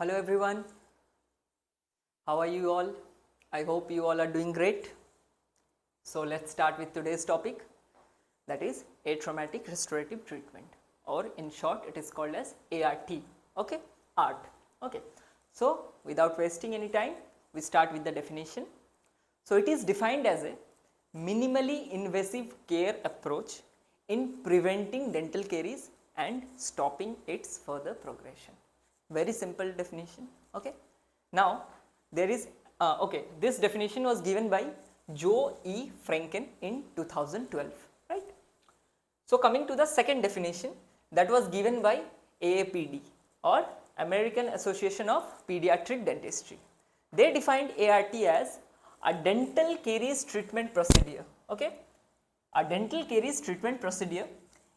Hello everyone, how are you all? I hope you all are doing great. So let's start with today's topic, that is atraumatic restorative treatment, or in short it is called as ART. Okay, ART. Okay, so without wasting any time, we start with the definition. So it is defined as a minimally invasive care approach in preventing dental caries and stopping its further progression. Very simple definition. Okay, now there is this definition was given by Joe E. Franken in 2012, right? So coming to the second definition, that was given by AAPD, or American Association of Pediatric Dentistry. They defined ART as a dental caries treatment procedure. Okay, a dental caries treatment procedure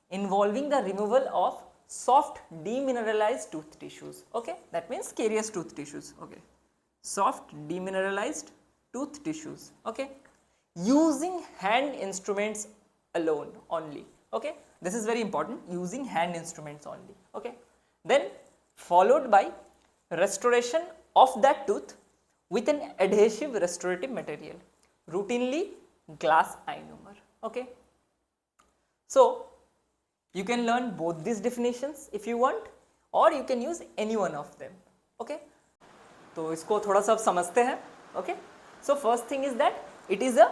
involving the removal of soft demineralized tooth tissues. Okay, that means carious tooth tissues. Okay, soft demineralized tooth tissues. Okay, using hand instruments alone only. Okay, this is very important, using hand instruments only. Okay, then followed by restoration of that tooth with an adhesive restorative material, routinely glass ionomer. Okay, so you can learn both these definitions if you want, or you can use any one of them. Okay, तो इसको थोड़ा सा अब समझते हैं. Okay, so first thing is that it is a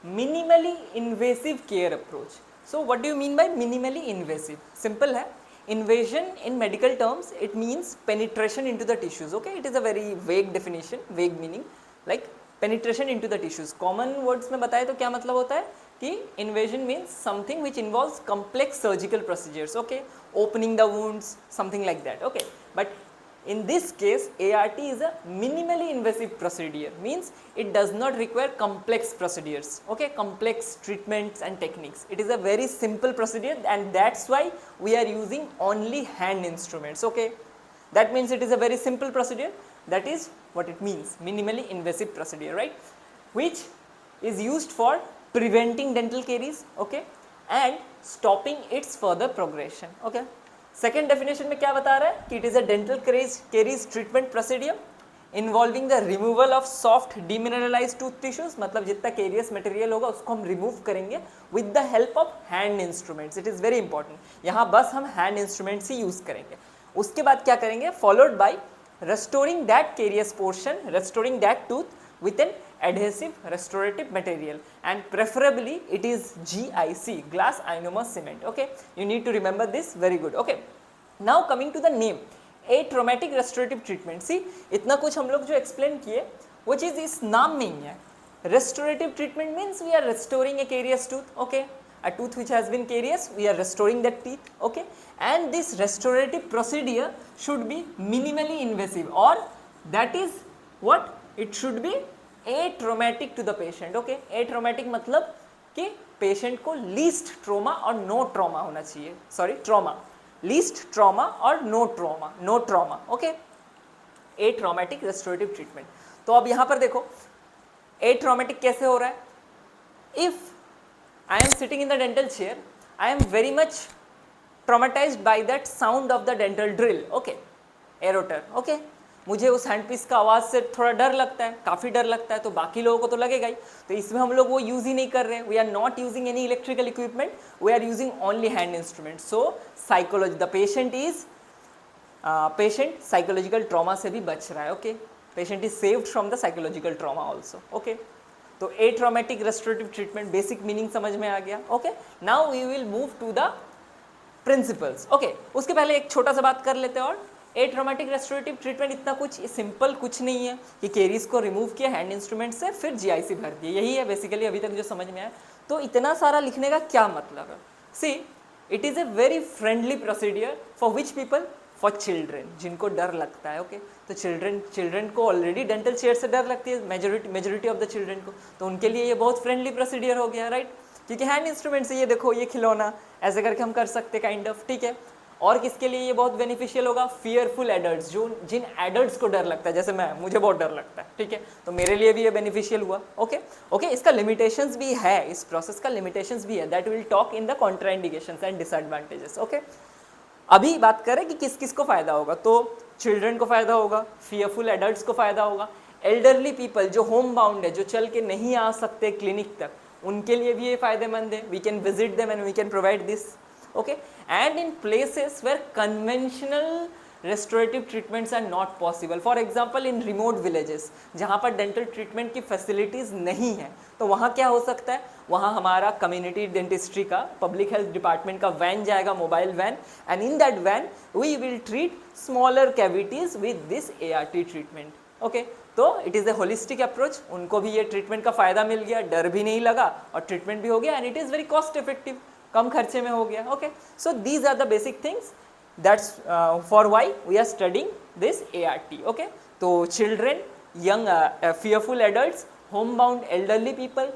minimally invasive care approach. So what do you mean by minimally invasive? Simple है. Invasion in medical terms, it means penetration into the tissues. Okay, it is a very vague definition, vague meaning, like penetration into the tissues. Common words में बताए तो क्या मतलब होता है कि invasion means something which involves complex surgical procedures. Okay, opening the wounds, something like that. Okay, but in this case, ART is a minimally invasive procedure, means it does not require complex procedures, okay, complex treatments and techniques. It is a very simple procedure, and that's why we are using only hand instruments. Okay, that means it is a very simple procedure. That is what it means, minimally invasive procedure, right, which is used for preventing dental caries, okay, and stopping its further progression. Okay, second definition में क्या बता रहा है कि it is a dental caries treatment procedure involving the removal of soft demineralised tooth tissues, मतलब जितना carious material होगा उसको हम रिमूव करेंगे with the help of hand instruments. It is very important, यहाँ बस हम हैंड इंस्ट्रूमेंट्स ही यूज करेंगे. उसके बाद क्या करेंगे, followed by restoring that carious portion, restoring that tooth with an adhesive restorative material, and preferably it is GIC, glass ionomer cement. Okay, you need to remember this very good. Okay, now coming to the name, atraumatic restorative treatment. See, इतना कुछ हम लोग जो explain किए वो चीज़ इस नाम में ही है. Restorative treatment means we are restoring a carious tooth. Okay, a tooth which has been carious, we are restoring that teeth. Okay, and this restorative procedure should be minimally invasive, or that is what it should be atraumatic to the patient. Okay, atraumatic मतलब कि patient को least trauma और no trauma होना चाहिए. Sorry, trauma, least trauma और no trauma. Okay, atraumatic restorative treatment. तो अब यहाँ पर देखो atraumatic कैसे हो रहा है. If I am sitting in the dental chair, I am very much traumatized by that sound of the dental drill. Okay, एरोटर. Okay, मुझे उस हैंडपीस का आवाज़ से थोड़ा डर लगता है, काफ़ी डर लगता है, तो बाकी लोगों को तो लगेगा ही. तो इसमें हम लोग वो यूज़ ही नहीं कर रहे हैं. We are not using any electrical equipment, we are using only hand instrument. So psychology, the patient psychological trauma से भी बच रहा है. Okay, patient is saved from the psychological trauma also. Okay, तो atraumatic restorative treatment basic meaning समझ में आ गया. Okay, now we will move to the principles. Okay, उसके पहले एक छोटा सा बात कर लेते हैं. और एट्रोमेटिक रेस्टोरेटिव ट्रीटमेंट इतना कुछ सिंपल कुछ नहीं है कि केरीज को रिमूव किया हैंड इंस्ट्रूमेंट से, फिर जीआईसी भर दिए. यही है बेसिकली अभी तक जो समझ में आया. तो इतना सारा लिखने का क्या मतलब है. See, it is a very friendly procedure for which people, for children, जिनको डर लगता है. ओके, तो चिल्ड्रेन को ऑलरेडी डेंटल चेयर से डर लगती है, मेजोरिटी ऑफ द चिल्ड्रेन को. तो उनके लिए ये बहुत फ्रेंडली प्रोसीडियर हो गया, राइट, क्योंकि हैंड इंस्ट्रूमेंट से ये देखो ये खिलौना ऐसे करके हम कर सकते काइंड ऑफ. ठीक है, और किसके लिए ये बहुत बेनिफिशियल होगा, फियरफुल एडल्ट्स, जिन एडल्ट्स को डर लगता है, जैसे मुझे बहुत डर लगता है. ठीक है, तो मेरे लिए भी ये बेनिफिशियल हुआ. ओके, इसका लिमिटेशंस भी है, इस प्रोसेस का लिमिटेशंस भी है. That will talk in the contraindications and disadvantages. Okay, अभी बात करें कि किस किस को फायदा होगा. तो चिल्ड्रन को फ़ायदा होगा, फियरफुल एडल्ट्स को फ़ायदा होगा, एल्डरली पीपल जो होम बाउंड है, जो चल के नहीं आ सकते क्लिनिक तक, उनके लिए भी ये फ़ायदेमंद है. We can visit them and we can provide this. Okay, and in places where conventional restorative treatments are not possible. For example, in remote villages जहाँ पर डेंटल ट्रीटमेंट की फैसिलिटीज़ नहीं है, तो वहाँ क्या हो सकता है, वहाँ हमारा कम्युनिटी डेंटिस्ट्री का, पब्लिक हेल्थ डिपार्टमेंट का वैन जाएगा, mobile van, and in that van we will treat smaller cavities with this ART treatment. Okay, तो it is a holistic approach. उनको भी ये ट्रीटमेंट का फ़ायदा मिल गया, डर भी नहीं लगा और ट्रीटमेंट भी हो गया, and it is very cost effective, कम खर्चे में हो गया. Okay, so these are the basic things. That's for why we are studying this ART. Okay, so children, young fearful adults, homebound elderly people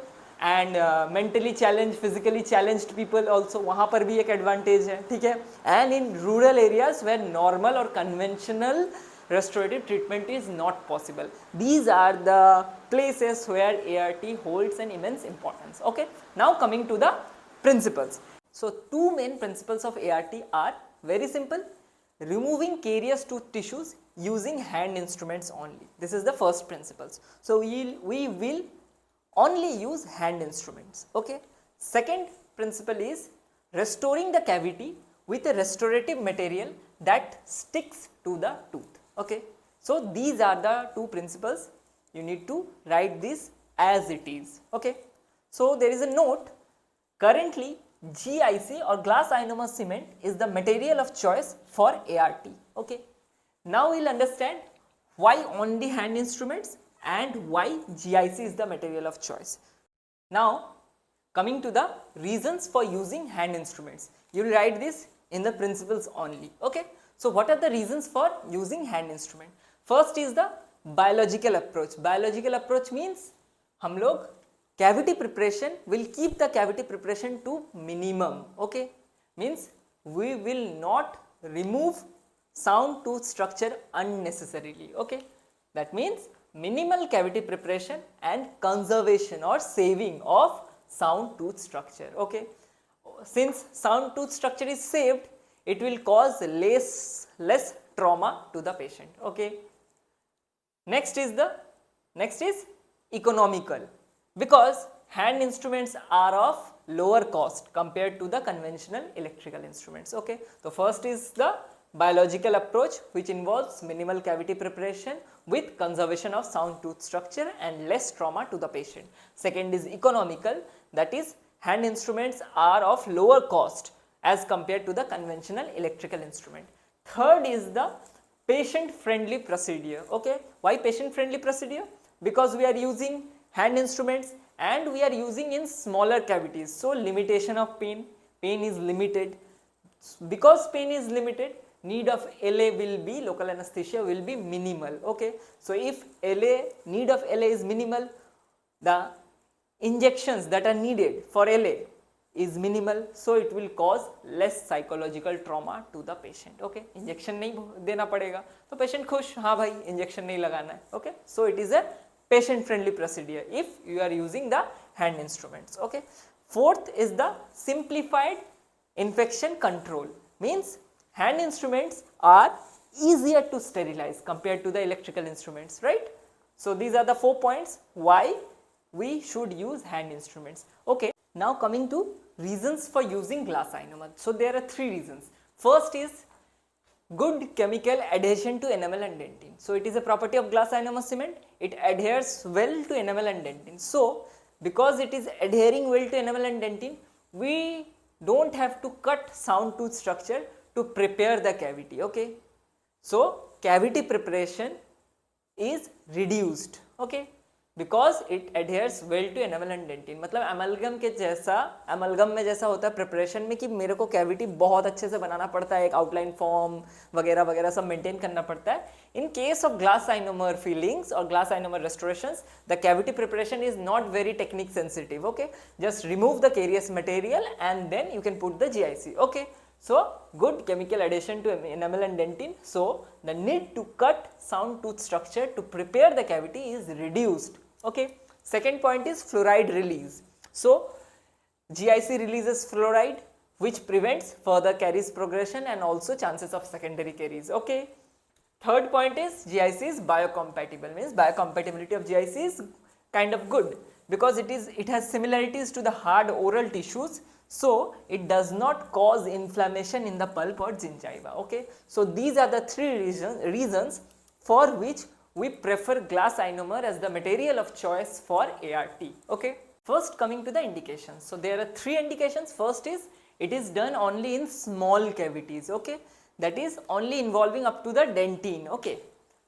and mentally challenged, physically challenged people also, वहाँ पर भी एक advantage है, ठीक है. And in rural areas where normal or conventional restorative treatment is not possible, these are the places where ART holds an immense importance. Okay, now coming to the principles. So two main principles of ART are very simple: removing carious tooth tissues using hand instruments only. This is the first principles. So we will only use hand instruments. Okay. Second principle is restoring the cavity with a restorative material that sticks to the tooth. Okay. So these are the two principles. You need to write this as it is. Okay. So there is a note. Currently GIC or glass ionomers cement is the material of choice for ART. Okay. Now we'll understand why only hand instruments and why GIC is the material of choice. Now coming to the reasons for using hand instruments, you will write this in the principles only. Okay. So what are the reasons for using hand instrument? First is the biological approach. Biological approach means हम लोग cavity preparation will keep the cavity preparation to minimum. Okay, means we will not remove sound tooth structure unnecessarily. Okay, that means minimal cavity preparation and conservation or saving of sound tooth structure. Okay, since sound tooth structure is saved, it will cause less trauma to the patient. Okay, next is economical, because hand instruments are of lower cost compared to the conventional electrical instruments. Okay, so first is the biological approach, which involves minimal cavity preparation with conservation of sound tooth structure and less trauma to the patient. Second is economical, that is hand instruments are of lower cost as compared to the conventional electrical instrument. Third is the patient friendly procedure. Okay, why patient friendly procedure? Because we are using hand instruments and we are using in smaller cavities, so limitation of pain is limited. Because pain is limited, need of LA will be, local anesthesia will be minimal. Okay, so if need of LA is minimal, the injections that are needed for LA is minimal, so it will cause less psychological trauma to the patient. Okay, injection नहीं देना पड़ेगा तो patient खुश, हाँ भाई injection नहीं लगाना है. Okay, so it is a patient friendly procedure if you are using the hand instruments. Okay, fourth is the simplified infection control, means hand instruments are easier to sterilize compared to the electrical instruments, right? So these are the 4 points why we should use hand instruments. Okay, now coming to reasons for using glass ionomer. So there are 3 reasons. First is good chemical adhesion to enamel and dentin. So it is a property of glass ionomer cement, it adheres well to enamel and dentin. So because it is adhering well to enamel and dentin, we don't have to cut sound tooth structure to prepare the cavity. Okay, so cavity preparation is reduced. Okay, because it adheres well to enamel and dentin. मतलब amalgam के जैसा, amalgam में जैसा होता है preparation में कि मेरे को cavity बहुत अच्छे से बनाना पड़ता है, एक outline form वगैरह वगैरह सब maintain करना पड़ता है. In case of glass ionomer fillings or glass ionomer restorations, the cavity preparation is not very technique sensitive. Okay, just remove the carious material and then you can put the GIC. Okay, so good chemical adhesion to enamel and dentin, so the need to cut sound tooth structure to prepare the cavity is reduced. Okay, second point is fluoride release. So GIC releases fluoride, which prevents further caries progression and also chances of secondary caries. Okay, Third point is GIC is biocompatible, means biocompatibility of GIC is kind of good because it has similarities to the hard oral tissues, so it does not cause inflammation in the pulp or gingiva. Okay, so these are the three reasons for which we prefer glass ionomer as the material of choice for ART. Okay, first coming to the indications. So there are three indications. First is it is done only in small cavities. Okay, that is only involving up to the dentine. Okay,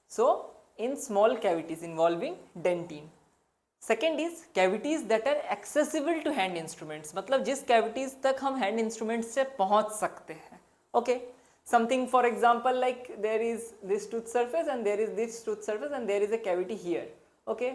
so in small cavities involving dentine. Second is cavities that are accessible to hand instruments, मतलब जिस cavities तक हम hand instrument से पहुंच सकते हैं. Okay, something for example like there is this tooth surface and there is this tooth surface and there is a cavity here. Okay,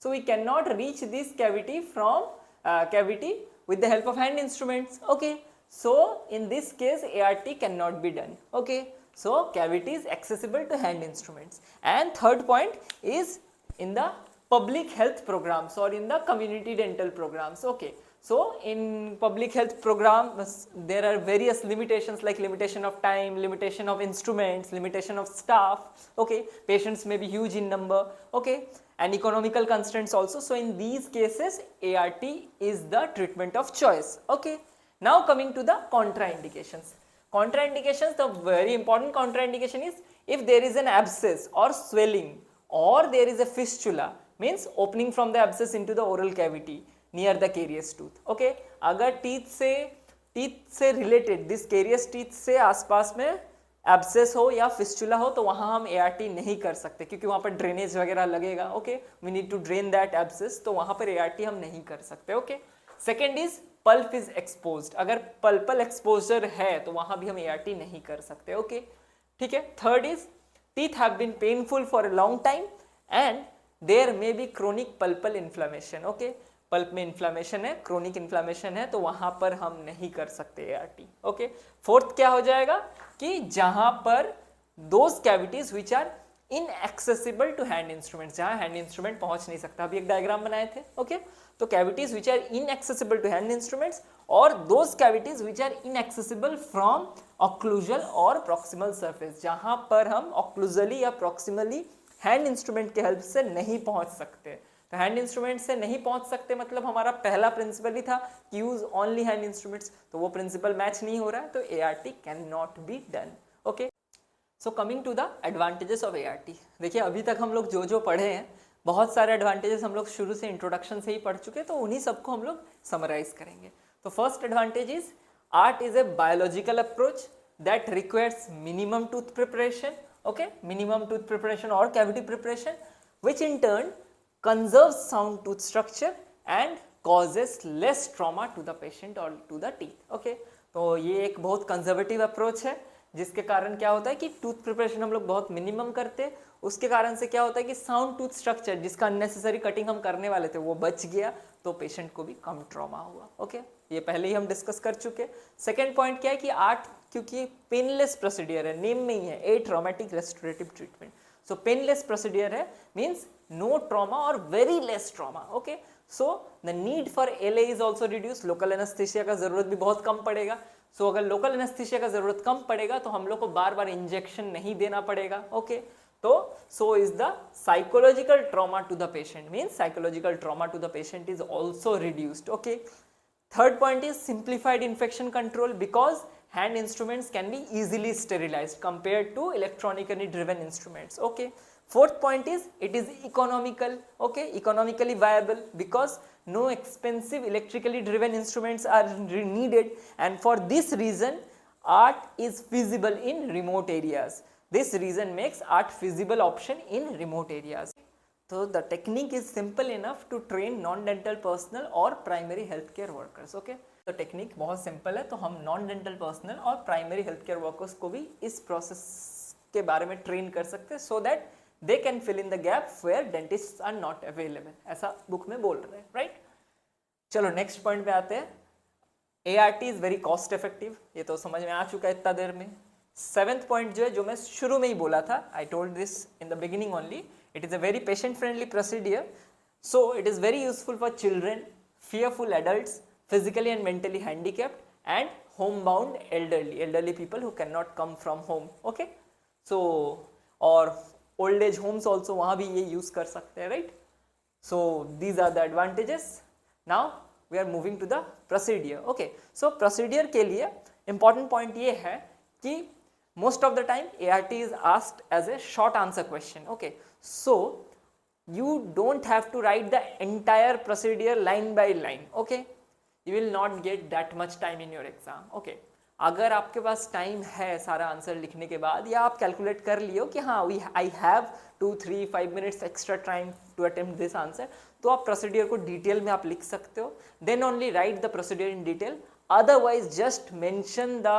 so we can not reach this cavity from cavity with the help of hand instruments. Okay, so in this case ART cannot be done. Okay, so cavity is accessible to hand instruments. And third point is in the public health programs or in the community dental programs. Okay, so in public health programs there are various limitations like limitation of time, limitation of instruments, limitation of staff. Okay, patients may be huge in number. Okay, and economical constraints also. So in these cases ART is the treatment of choice. Okay, now coming to the contraindications. Contraindications, the very important contraindication is if there is an abscess or swelling or there is a fistula, means opening from the abscess into the oral cavity near the caries tooth. Okay, अगर teeth से related this caries teeth से आसपास में abscess हो या fistula हो तो वहाँ हम ART नहीं कर सकते क्योंकि वहाँ पर ड्रेनेज वगैरह लगेगा. Okay, we need to drain that abscess, तो वहाँ पर ART हम नहीं कर सकते. Okay, second is pulp is exposed, अगर पल्पल एक्सपोजर है तो वहाँ भी हम ART नहीं कर सकते. ओके, ठीक है. Third is teeth have been painful for a long time and there may be chronic pulpal inflammation. Okay, pulp में इन्फ्लामेशन है, क्रोनिक इन्फ्लामेशन है, तो वहां पर हम नहीं कर सकते ART. ओके, फोर्थ क्या हो जाएगा कि जहां पर those cavities which are inaccessible to hand instrument, जहां हैंड इंस्ट्रूमेंट पहुंच नहीं सकता. अभी एक डायग्राम बनाए थे. ओके, तो cavities which are inaccessible to hand instruments और those cavities which are inaccessible from occlusal और प्रॉक्सिमल सरफेस, जहां पर ऑक्लूजली या प्रॉक्सिमली हैंड इंस्ट्रूमेंट के हेल्प से नहीं पहुंच सकते. तो हैंड इंस्ट्रूमेंट से नहीं पहुंच सकते मतलब हमारा पहला प्रिंसिपल ही था कि यूज ओनली हैंड इंस्ट्रूमेंट्स, तो वो प्रिंसिपल मैच नहीं हो रहा है, तो ART can not be done. Okay, so coming to the advantages of ART. देखिए अभी तक हम लोग जो पढ़े हैं बहुत सारे एडवांटेजेस हम लोग शुरू से इंट्रोडक्शन से ही पढ़ चुके, तो उन्हीं सबको हम लोग समराइज करेंगे. तो first advantage is art is a biological approach that requires minimum tooth preparation. Okay, minimum tooth preparation or cavity preparation, which in turn conserves sound tooth structure and causes less trauma to the patient or to the teeth. Okay, तो ये एक बहुत conservative approach है जिसके कारण क्या होता है कि टूथ प्रिपरेशन हम लोग बहुत मिनिमम करते हैं. उसके कारण से क्या होता है कि साउंड टूथ स्ट्रक्चर जिसका अननेसेसरी कटिंग हम करने वाले थे वो बच गया, तो पेशेंट को भी कम ट्रॉमा हुआ. ओके, ये पहले ही हम डिस्कस कर चुके. सेकेंड पॉइंट क्या है कि आर्ट क्योंकि पेनलेस प्रोसीडियर है, नेम में ही है ए ट्रॉमेटिक रेस्टोरेटिव ट्रीटमेंट. सो पेनलेस प्रोसीडियर है मीन्स नो ट्रॉमा और very less trauma. Okay, so the need for LA is also reduce. Local anaesthesia का जरूरत भी बहुत कम पड़ेगा. सो अगर लोकल एनेस्थीसिया का जरूरत कम पड़ेगा तो हम लोग को बार बार इंजेक्शन नहीं देना पड़ेगा. ओके, तो so is the psychological trauma to the patient, means psychological trauma to the patient is also reduced. Okay, third point is simplified infection control because hand instruments can be easily sterilized compared to electronically driven instruments. Okay, fourth point is it is economical. Okay, economically viable because no expensive electrically driven instruments are needed, and for this reason art is feasible in remote areas. This reason makes art feasible option in remote areas. So the technique is simple enough to train non-dental personnel or primary healthcare workers. Okay, तो technique बहुत simple है, तो हम non dental personal और primary health care workers को भी इस process के बारे में ट्रेन कर सकते हैं, so that they can fill in the gap where dentist are not available. ऐसा बुक में बोल रहे हैं, राइट. चलो नेक्स्ट पॉइंट पे आते हैं. ART is very cost effective, ये तो समझ में आ चुका है इतना देर में. सेवेंथ पॉइंट जो है, जो मैं शुरू में ही बोला था, I told this in the beginning only, it is a very patient friendly procedure. So it is very useful for children, fearful adults, physically and mentally handicapped, and homebound elderly people who cannot come from home. Okay, so और old age homes also, वहाँ भी ये use कर सकते हैं, right. So these are the advantages. Now we are moving to the procedure. Okay, so procedure के लिए important point ये है कि most of the time ART is asked as a short answer question. Okay, so you don't have to write the entire procedure line by line. Okay, you will not get that much time in your exam. Okay, अगर आपके पास time है सारा answer लिखने के बाद, या आप calculate कर लियो कि हाँ I have 2-3-5 minutes extra time to attempt this answer, तो आप प्रोसीडियर को डिटेल में आप लिख सकते हो. Then only write the procedure in detail. Otherwise just mention the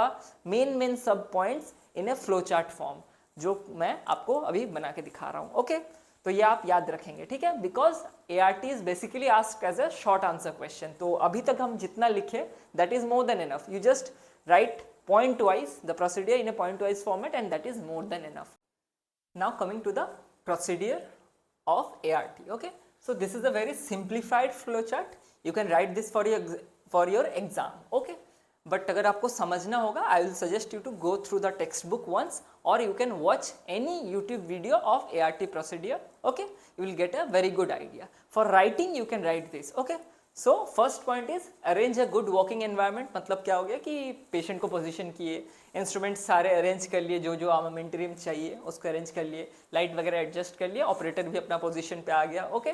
main sub points in a flow chart form, जो मैं आपको अभी बना के दिखा रहा हूँ. ओके, तो ये आप याद रखेंगे, ठीक है, because ART is basically asked as a short answer question. तो अभी तक हम जितना लिखे that is more than enough. You just write point wise the procedure in a point wise format, and that is more than enough. Now coming to the procedure of ART. Okay, so this is a very simplified flow chart. You can write this for your exam. Okay, but अगर आपको समझना होगा, I will suggest you to go through the textbook once, or you can watch any YouTube video of ART procedure. Okay, you will get a very good idea. For writing you can write this. Okay, so first point is arrange a good working environment. मतलब क्या हो गया कि patient को position किए, instrument सारे arrange कर लिए, जो जो आर्मामेंटरियम चाहिए उसको अरेंज कर लिए, लाइट वगैरह एडजस्ट कर लिए, ऑपरेटर भी अपना पोजीशन पे आ गया. ओके,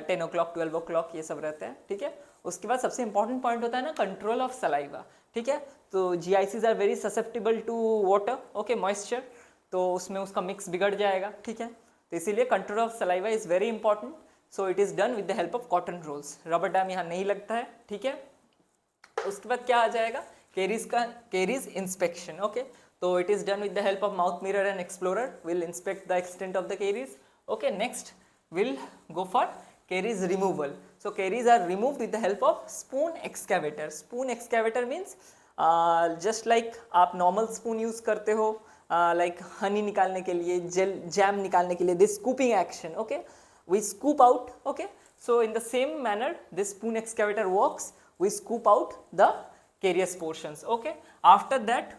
10 o'clock 12 o'clock ये सब रहते हैं, ठीक है. उसके बाद सबसे इंपॉर्टेंट पॉइंट होता है ना, कंट्रोल ऑफ सलाइवा. ठीक है, तो GICs are very susceptible to water. Okay, moisture, तो उसमें उसका मिक्स बिगड़ जाएगा. ठीक है, तो इसीलिए control of saliva is very important. So it is done with the help of cotton rolls. Rubber dam यहाँ नहीं लगता है, ठीक है. उसके बाद क्या आ जाएगा, केरीज इंस्पेक्शन. ओके, तो it is done with the help of mouth mirror and explorer. Will inspect the extent of the caries. Okay, next will go for caries removal. So caries are removed with the help of spoon excavator. Spoon excavator means just like आप normal spoon use करते हो, like Honey निकालने के लिए, jam निकालने के लिए, this scooping action. Okay, we scoop out. Okay, so in the same manner this spoon excavator works. We scoop out the carious portions. Okay, after that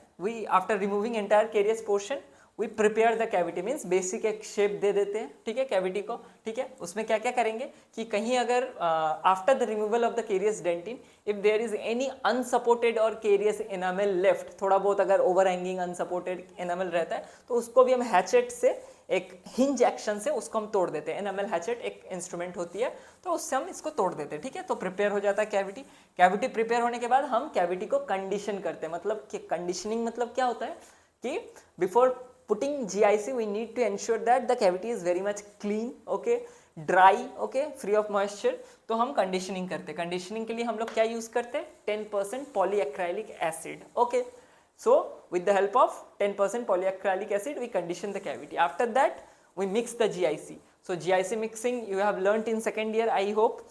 after removing entire carious portion we prepare the cavity. means basic एक shape दे देते हैं, ठीक है, cavity को. ठीक है, उसमें क्या क्या करेंगे कि कहीं अगर after the removal of the carious dentin, if there is any unsupported or carious enamel left, थोड़ा बहुत अगर overhanging unsupported enamel रहता है, तो उसको भी हम hatchet से एक हिंज एक्शन से उसको हम तोड़ देते हैं. एनामेल हैचेट एक इंस्ट्रूमेंट होती है, तो उससे हम इसको तोड़ देते हैं. ठीक है, तो प्रिपेयर हो जाता है कैविटी. कैविटी प्रिपेयर होने के बाद हम कैविटी को कंडीशन करते हैं. मतलब कि कंडीशनिंग मतलब क्या होता है कि before putting GIC we need to ensure that the cavity is very much clean, okay, dry, okay, free of moisture. तो हम कंडीशनिंग करते हैं. कंडीशनिंग के लिए हम लोग क्या यूज करते हैं, 10% polyacrylic acid. Okay, so with the help of 10% polyacrylic acid we condition the cavity. After that we mix the GIC. so GIC mixing you have learnt in second year I hope.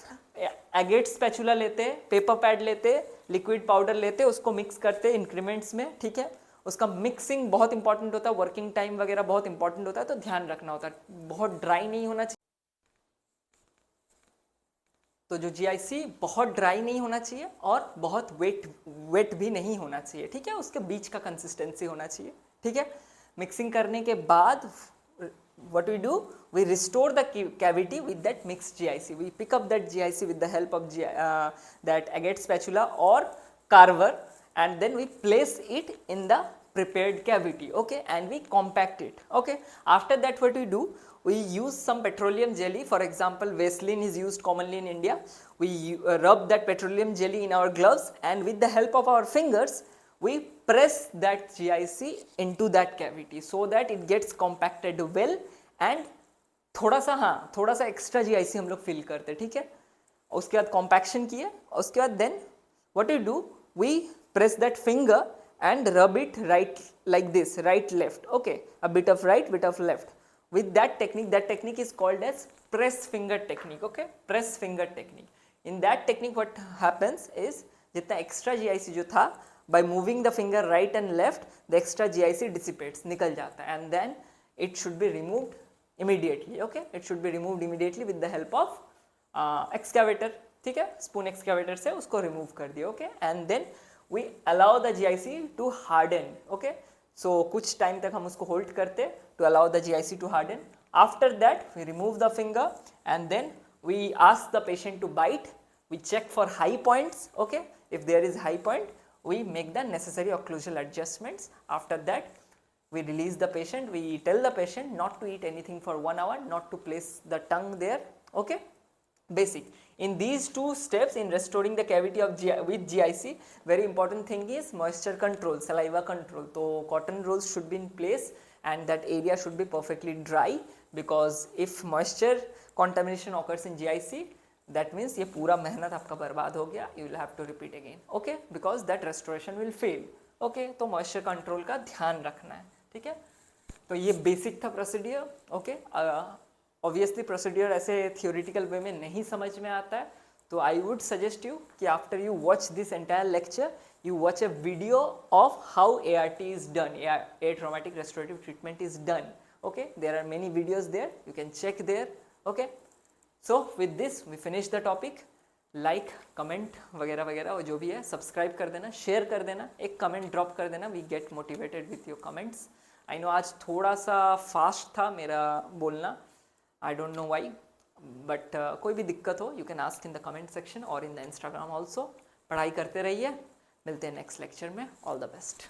agate spatula लेते, paper pad लेते, liquid powder लेते, उसको mix करते increments में. ठीक है, उसका mixing बहुत इंपॉर्टेंट होता है, वर्किंग टाइम वगैरह बहुत इंपॉर्टेंट होता है, तो ध्यान रखना होता है. बहुत ड्राई नहीं होना चाहिए, तो जो GIC बहुत ड्राई नहीं होना चाहिए और बहुत वेट भी नहीं होना चाहिए. ठीक है, उसके बीच का कंसिस्टेंसी होना चाहिए. ठीक है, मिक्सिंग करने के बाद what we do, we restore the cavity with that mixed GIC. we pick up that GIC with the help of that agate spatula or carver, and then we place it in the prepared cavity. Okay, and we compact it. Okay, after that what we do, we use some petroleum jelly. For example, Vaseline is used commonly in India. We rub that petroleum jelly in our gloves, and with the help of our fingers we press that GIC into that cavity so that it gets compacted well, and थोड़ा सा extra GIC हम लोग fill करते. ठीक है, उसके बाद compaction किए, उसके बाद then what you do, we press that finger and rub it right like this, right left. Okay, a bit of right, bit of left. With that technique is called as press finger technique. Okay, press finger technique. In that technique what happens is जितना extra GIC जो था, by moving the finger right and left, the extra GIC dissipates, निकल जाता है, and then it should be removed immediately. Okay, it should be removed immediately with the help of excavator. ठीक है, spoon excavator से उसको remove कर दिया. Okay, and then we allow the GIC to harden. Okay, so कुछ time तक हम उसको होल्ड करते to allow the GIC to harden. After that, we remove the finger and then we ask the patient to bite. We check for high points, okay. If there is high point, we make the necessary occlusal adjustments. After that, we release the patient. We tell the patient not to eat anything for 1 hour, not to place the tongue there, okay. Basic. In these two steps in restoring the cavity of with GIC, very important thing is moisture control, saliva control. So cotton rolls should be in place and that area should be perfectly dry, because if moisture contamination occurs in GIC, that means ये पूरा मेहनत आपका बर्बाद हो गया. You will have to repeat again, okay, because that restoration will fail, okay. तो moisture control का ध्यान रखना है, ठीक है. तो ये बेसिक था प्रोसीडियर, ओके. ऑब्वियसली प्रोसीडियर ऐसे थियोरिटिकल वे में नहीं समझ में आता है, तो आई वुड सजेस्ट यू कि after you watch this entire lecture, you watch a video of how ART is done, air traumatic restorative treatment is done, okay. There are many videos there, you can check there, okay. So with this we finish the topic. Like comment वगैरह वगैरह वो जो भी है subscribe कर देना, share कर देना, एक कमेंट ड्रॉप कर देना. We get motivated with your comments. I know आज थोड़ा सा फास्ट था मेरा बोलना, I don't know why, but कोई भी दिक्कत हो you can ask in the comment section और इन द इंस्टाग्राम ऑल्सो. पढ़ाई करते रहिए, मिलते हैं नेक्स्ट लेक्चर में. All the best.